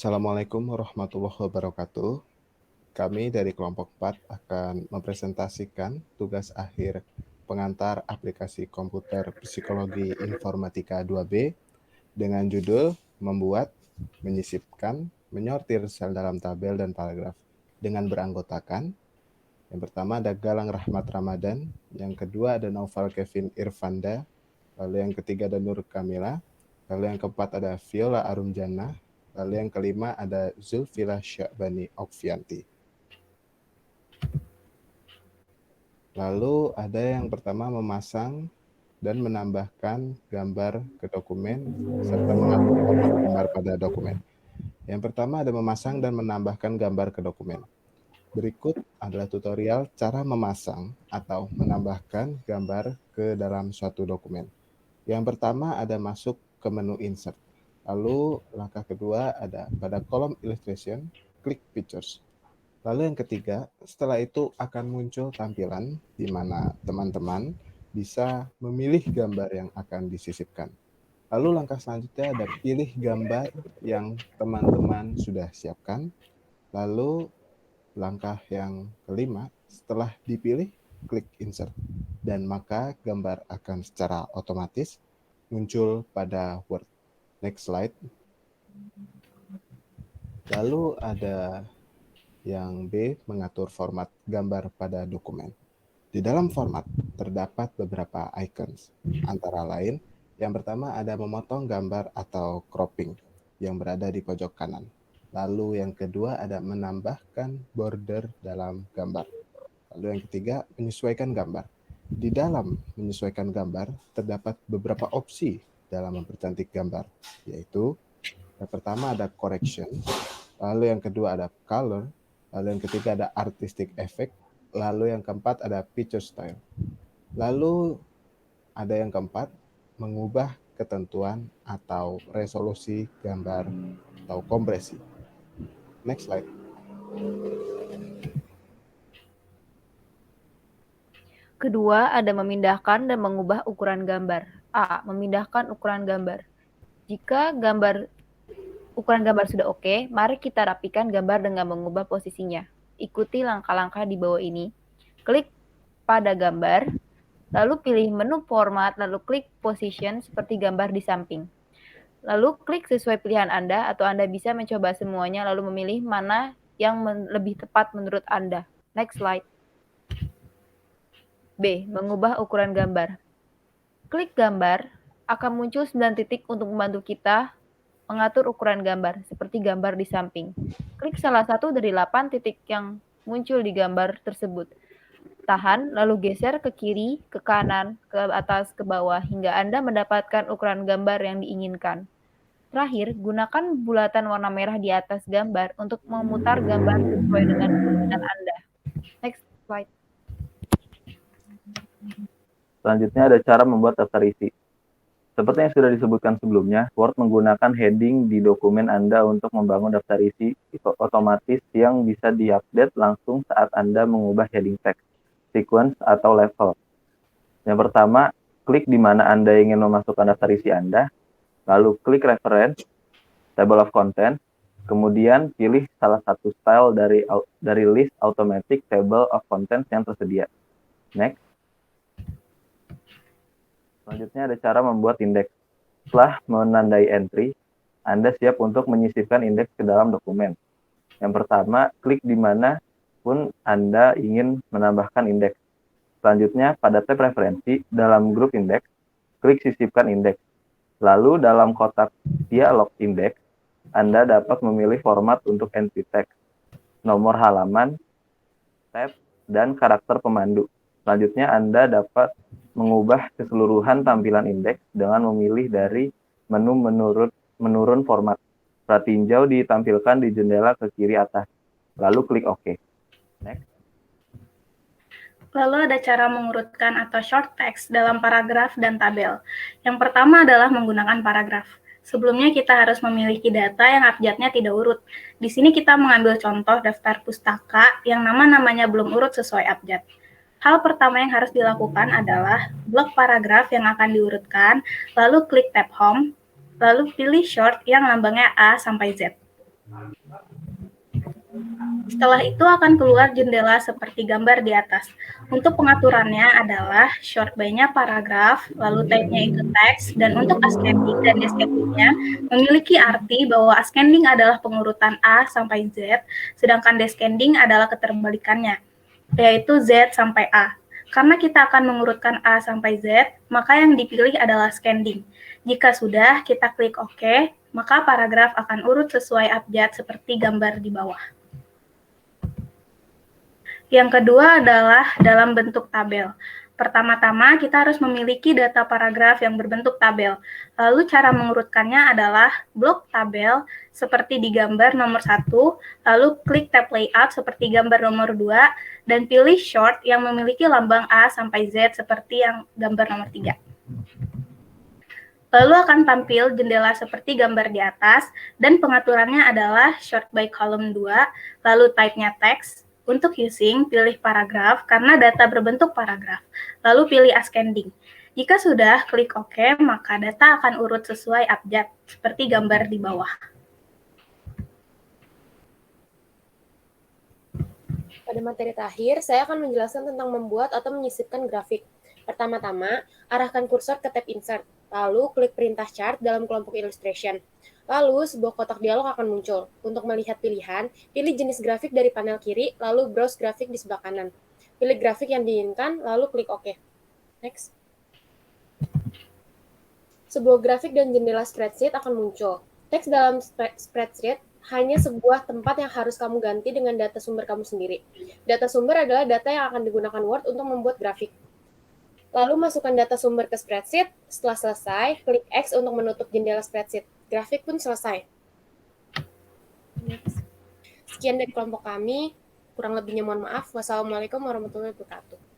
Assalamualaikum warahmatullahi wabarakatuh. Kami dari kelompok 4 akan mempresentasikan tugas akhir pengantar aplikasi komputer psikologi informatika 2B dengan judul membuat, menyisipkan, menyortir sel dalam tabel dan paragraf dengan beranggotakan. Yang pertama ada Galang Rahmat Ramadan, yang kedua ada Naufal Kevin Irfanda, lalu yang ketiga ada Nur Kamila, lalu yang keempat ada Viola Arumjana, lalu yang kelima ada Zulfila Syakbani Okfianti. Lalu ada yang pertama memasang dan menambahkan gambar ke dokumen serta mengatur format gambar pada dokumen. Yang pertama ada memasang dan menambahkan gambar ke dokumen. Berikut adalah tutorial cara memasang atau menambahkan gambar ke dalam suatu dokumen. Yang pertama ada masuk ke menu Insert. Lalu langkah kedua ada pada kolom Illustration, klik Pictures. Lalu yang ketiga, setelah itu akan muncul tampilan di mana teman-teman bisa memilih gambar yang akan disisipkan. Lalu langkah selanjutnya ada pilih gambar yang teman-teman sudah siapkan. Lalu langkah yang kelima, setelah dipilih, klik Insert. Dan maka gambar akan secara otomatis muncul pada Word. Next slide. Lalu ada yang B, mengatur format gambar pada dokumen. Di dalam format terdapat beberapa icons, antara lain yang pertama ada memotong gambar atau cropping yang berada di pojok kanan. Lalu yang kedua ada menambahkan border dalam gambar. Lalu yang ketiga menyesuaikan gambar. Di dalam menyesuaikan gambar terdapat beberapa opsi dalam mempercantik gambar, yaitu yang pertama ada correction, lalu yang kedua ada color, lalu yang ketiga ada artistic effect, lalu yang keempat ada picture style. Lalu ada yang keempat, mengubah ketentuan atau resolusi gambar atau kompresi. Next slide. Kedua, ada memindahkan dan mengubah ukuran gambar. A. Memindahkan ukuran gambar. Jika ukuran gambar sudah oke, mari kita rapikan gambar dengan mengubah posisinya. Ikuti langkah-langkah di bawah ini. Klik pada gambar, lalu pilih menu format, lalu klik position seperti gambar di samping. Lalu klik sesuai pilihan Anda atau Anda bisa mencoba semuanya lalu memilih mana yang lebih tepat menurut Anda. Next slide. B. Mengubah ukuran gambar. Klik gambar, akan muncul 9 titik untuk membantu kita mengatur ukuran gambar, seperti gambar di samping. Klik salah satu dari 8 titik yang muncul di gambar tersebut. Tahan, lalu geser ke kiri, ke kanan, ke atas, ke bawah, hingga Anda mendapatkan ukuran gambar yang diinginkan. Terakhir, gunakan bulatan warna merah di atas gambar untuk memutar gambar sesuai dengan keinginan Anda. Next slide. Selanjutnya ada cara membuat daftar isi. Seperti yang sudah disebutkan sebelumnya, Word menggunakan heading di dokumen Anda untuk membangun daftar isi otomatis yang bisa diupdate langsung saat Anda mengubah heading teks, sequence, atau level. Yang pertama, klik di mana Anda ingin memasukkan daftar isi Anda, lalu klik Reference, Table of Contents, kemudian pilih salah satu style dari list Automatic Table of Contents yang tersedia. Next. Selanjutnya ada cara membuat indeks. Setelah menandai entry, Anda siap untuk menyisipkan indeks ke dalam dokumen. Yang pertama, klik di mana pun Anda ingin menambahkan indeks. Selanjutnya, pada tab referensi, dalam grup indeks, klik sisipkan indeks. Lalu dalam kotak dialog indeks, Anda dapat memilih format untuk entry text, nomor halaman, tab, dan karakter pemandu. Selanjutnya, Anda dapat mengubah keseluruhan tampilan indeks dengan memilih dari menu menurun format. Pratinjau ditampilkan di jendela ke kiri atas. Lalu klik OK. Next. Lalu ada cara mengurutkan atau short text dalam paragraf dan tabel. Yang pertama adalah menggunakan paragraf. Sebelumnya kita harus memiliki data yang abjadnya tidak urut. Di sini kita mengambil contoh daftar pustaka yang nama-namanya belum urut sesuai abjad. Hal pertama yang harus dilakukan adalah blok paragraf yang akan diurutkan, lalu klik tab Home, lalu pilih Short yang lambangnya A sampai Z. Setelah itu akan keluar jendela seperti gambar di atas. Untuk pengaturannya adalah short by-nya paragraf, lalu type-nya itu teks, dan untuk ascending dan descending-nya memiliki arti bahwa ascending adalah pengurutan A sampai Z, sedangkan descending adalah keterbalikannya, yaitu Z sampai A. Karena kita akan mengurutkan A sampai Z, maka yang dipilih adalah ascending. Jika sudah, kita klik OK, maka paragraf akan urut sesuai abjad seperti gambar di bawah. Yang kedua adalah dalam bentuk tabel. Pertama-tama kita harus memiliki data paragraf yang berbentuk tabel. Lalu cara mengurutkannya adalah blok tabel seperti di gambar nomor 1, lalu klik tab layout seperti gambar nomor 2, dan pilih short yang memiliki lambang A sampai Z seperti yang gambar nomor 3. Lalu akan tampil jendela seperti gambar di atas, dan pengaturannya adalah short by column 2, lalu type-nya teks. Untuk using, pilih paragraf karena data berbentuk paragraf, lalu pilih ascending. Jika sudah, klik OK, maka data akan urut sesuai abjad, seperti gambar di bawah. Pada materi terakhir, saya akan menjelaskan tentang membuat atau menyisipkan grafik. Pertama-tama, arahkan kursor ke tab Insert, lalu klik Perintah Chart dalam kelompok Illustration. Lalu, sebuah kotak dialog akan muncul. Untuk melihat pilihan, pilih jenis grafik dari panel kiri, lalu browse grafik di sebelah kanan. Pilih grafik yang diinginkan, lalu klik OK. Next. Sebuah grafik dan jendela spreadsheet akan muncul. Teks dalam spreadsheet hanya sebuah tempat yang harus kamu ganti dengan data sumber kamu sendiri. Data sumber adalah data yang akan digunakan Word untuk membuat grafik. Lalu masukkan data sumber ke spreadsheet. Setelah selesai, klik X untuk menutup jendela spreadsheet. Grafik pun selesai. Sekian dari kelompok kami. Kurang lebihnya mohon maaf. Wassalamualaikum warahmatullahi wabarakatuh.